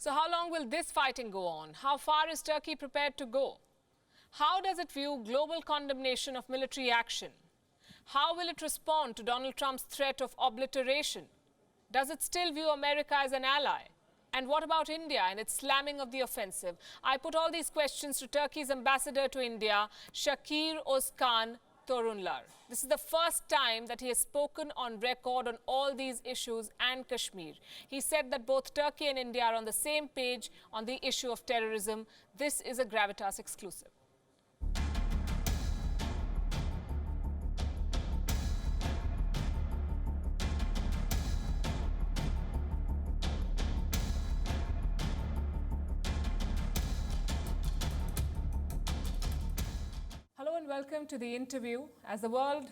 So how long will this fighting go on? How far is Turkey prepared to go? How does it view global condemnation of military action? How will it respond to Donald Trump's threat of obliteration? Does it still view America as an ally? And what about India and its slamming of the offensive? I put all these questions to Turkey's ambassador to India, Shakir Özkan Torunlar. This is the first time that he has spoken on record on all these issues and Kashmir. He said that both Turkey and India are on the same page on the issue of terrorism. This is a Gravitas exclusive. Hello and welcome to the interview. As the world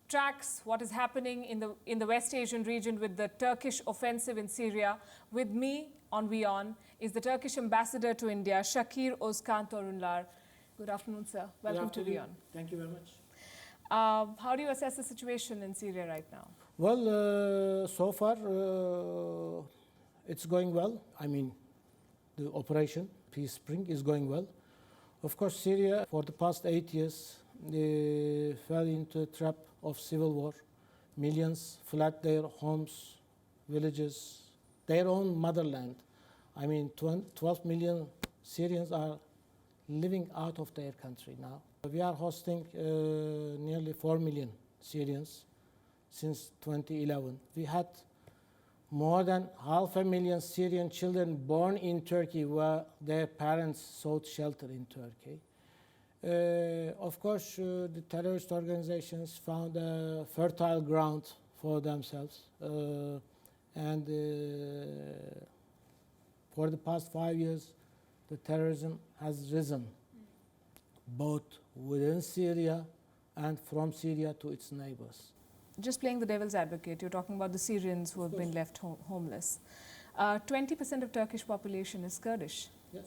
tracks what is happening in the West Asian region with the Turkish offensive in Syria, with me on Wion is the Turkish ambassador to India, Shakir Özkan Torunlar. Good afternoon, sir. Welcome to Wion. Thank you very much. How do you assess the situation in Syria right now? Well, so far it's going well. I mean, the operation Peace Spring is going well. Of course, Syria, for the past 8 years, they fell into a trap of civil war. Millions fled their homes, villages, their own motherland. I mean, 12 million Syrians are living out of their country now. We are hosting nearly 4 million Syrians since 2011. We had more than 500,000 Syrian children born in Turkey where their parents sought shelter in Turkey. Of course, the terrorist organizations found a fertile ground for themselves. And for the past 5 years, the terrorism has risen, both within Syria and from Syria to its neighbors. Just playing the devil's advocate, you're talking about the Syrians who have been left homeless. 20% of Turkish population is Kurdish. Yes.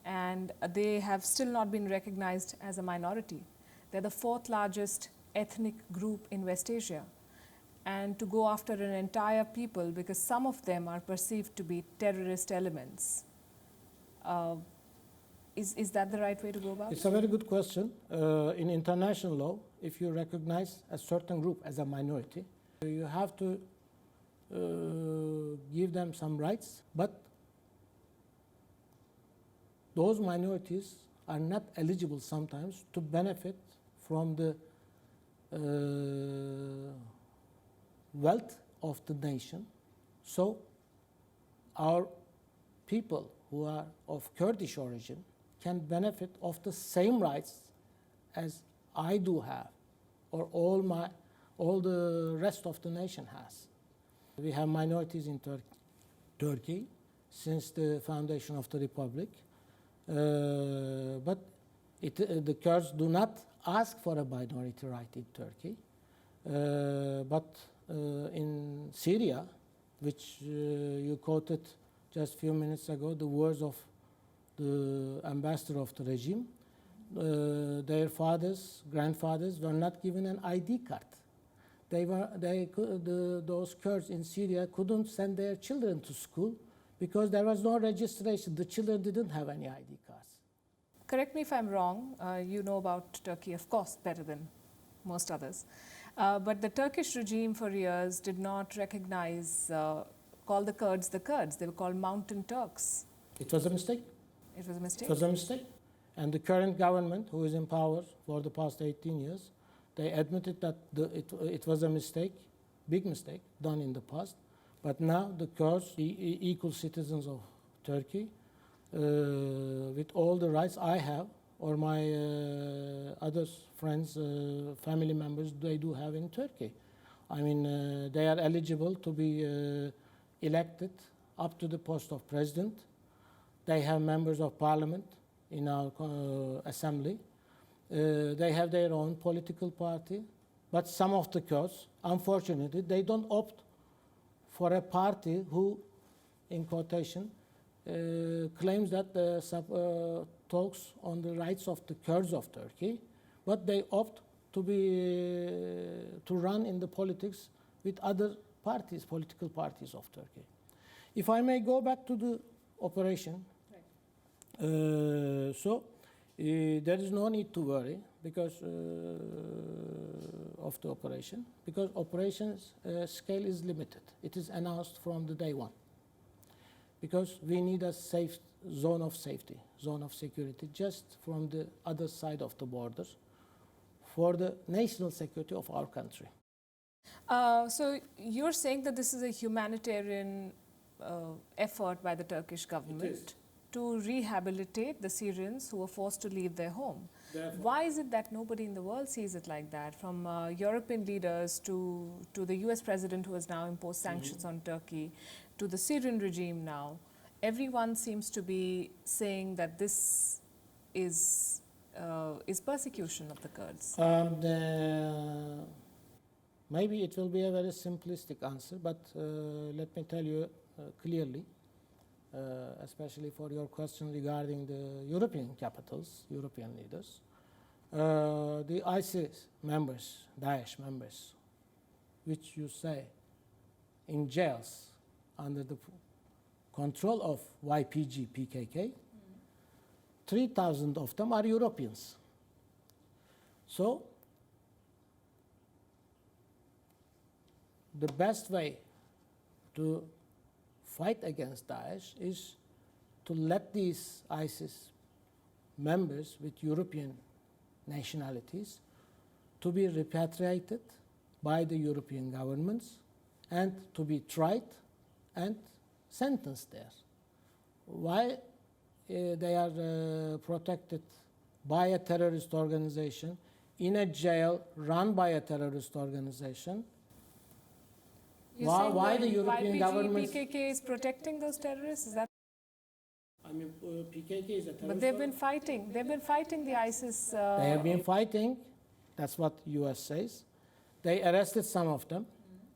And they have still not been recognized as a minority. They're the fourth largest ethnic group in West Asia. And to go after an entire people because some of them are perceived to be terrorist elements, is that the right way to go about it? It's a very good question. In international law, if you recognize a certain group as a minority, you have to give them some rights, but those minorities are not eligible sometimes to benefit from the wealth of the nation. So our people who are of Kurdish origin can benefit of the same rights as I do have, or all the rest of the nation has. We have minorities in Turkey since the foundation of the republic, but the Kurds do not ask for a minority right in Turkey. But in Syria, which you quoted just a few minutes ago, the words of the ambassador of the regime, their fathers, grandfathers were not given an ID card. Those Kurds in Syria couldn't send their children to school because there was no registration. The children didn't have any ID cards. Correct me if I'm wrong. You know about Turkey, of course, better than most others. But the Turkish regime for years did not recognize, call the Kurds the Kurds. They were called Mountain Turks. It was a mistake. It was a mistake? It was a mistake. And the current government, who is in power for the past 18 years, they admitted that it was a mistake, big mistake, done in the past. But now the Kurds, equal citizens of Turkey, with all the rights I have, or my other friends, family members, they do have in Turkey. I mean, they are eligible to be elected up to the post of president. They have members of parliament in our assembly. They have their own political party. But some of the Kurds, unfortunately, they don't opt for a party who, in quotation, claims that talks on the rights of the Kurds of Turkey, but they opt to run in the politics with other parties, political parties of Turkey. If I may go back to the operation. Right. There is no need to worry because of the operation, because operations scale is limited. It is announced from the day one. Because we need a safe zone of safety, zone of security, just from the other side of the border for the national security of our country. So you're saying that this is a humanitarian effort by the Turkish government to rehabilitate the Syrians who were forced to leave their home. Therefore, why is it that nobody in the world sees it like that? From European leaders to the US president who has now imposed sanctions on Turkey, to the Syrian regime now, everyone seems to be saying that this is persecution of the Kurds. Maybe it will be a very simplistic answer, but let me tell you clearly, especially for your question regarding the European capitals, European leaders, the ISIS members, Daesh members, which you say in jails under the control of YPG, PKK, 3,000 of them are Europeans. So, the best way to fight against Daesh is to let these ISIS members with European nationalities to be repatriated by the European governments and to be tried and sentenced there. Why they are protected by a terrorist organization in a jail run by a terrorist organization? Why the European government? PKK is protecting those terrorists? Is that? I mean, PKK is a terrorist. But they've been fighting. They've been fighting the ISIS. They have been fighting. That's what U.S. says. They arrested some of them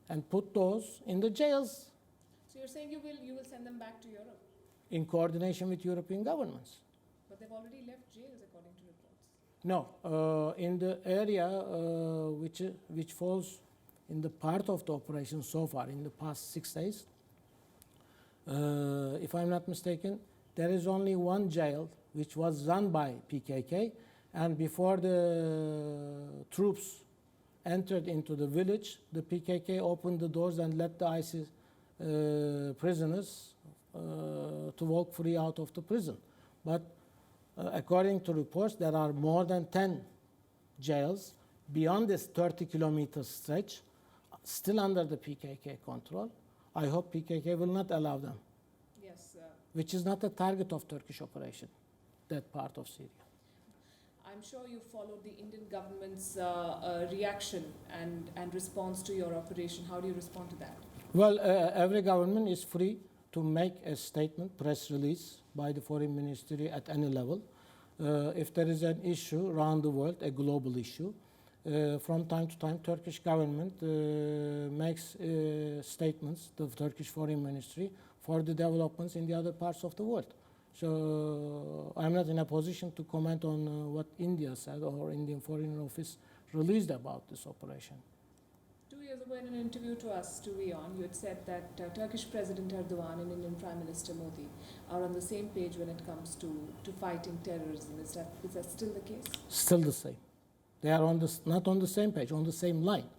and put those in the jails. So you're saying you will send them back to Europe? In coordination with European governments. But they've already left jails, according to reports. No, in the area which falls in the part of the operation so far in the past 6 days, if I'm not mistaken, there is only one jail which was run by PKK, and before the troops entered into the village, the PKK opened the doors and let the ISIS prisoners to walk free out of the prison. But according to reports, there are more than 10 jails beyond this 30-kilometer stretch, still under the PKK control. I hope PKK will not allow them. Yes. Which is not a target of Turkish operation, that part of Syria. I'm sure you followed the Indian government's reaction and response to your operation. How do you respond to that? Well, every government is free to make a statement, press release by the foreign ministry at any level. If there is an issue around the world, a global issue, from time to time, Turkish government makes statements, the Turkish foreign ministry, for the developments in the other parts of the world. So I'm not in a position to comment on what India said or Indian Foreign Office released about this operation. 2 years ago in an interview to us, to Wion, you had said that Turkish President Erdogan and Indian Prime Minister Modi are on the same page when it comes to fighting terrorism. Is that still the case? Still the same. They are not on the same page, on the same line.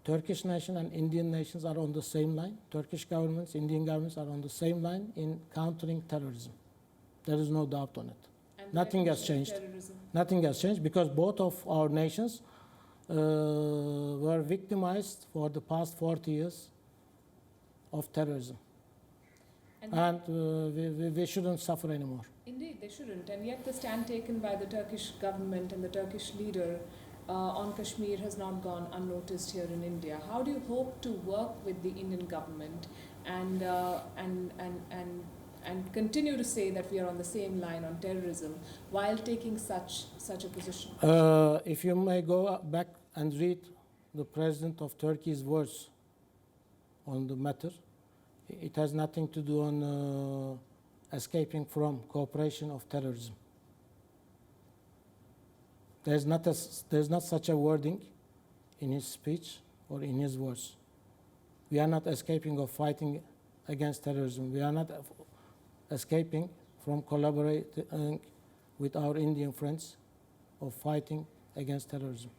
Turkish nation and Indian nations are on the same line. Turkish governments, Indian governments are on the same line in countering terrorism. There is no doubt on it. And Nothing has changed. Nothing has changed because both of our nations were victimized for the past 40 years of terrorism. And we shouldn't suffer anymore. Indeed, they shouldn't. And yet the stand taken by the Turkish government and the Turkish leader on Kashmir has not gone unnoticed here in India. How do you hope to work with the Indian government and continue to say that we are on the same line on terrorism while taking such a position? If you may go back and read the President of Turkey's words on the matter, it has nothing to do on escaping from cooperation of terrorism. There's not such a wording in his speech or in his words. We are not escaping or fighting against terrorism. We are not escaping from collaborating with our Indian friends of fighting against terrorism.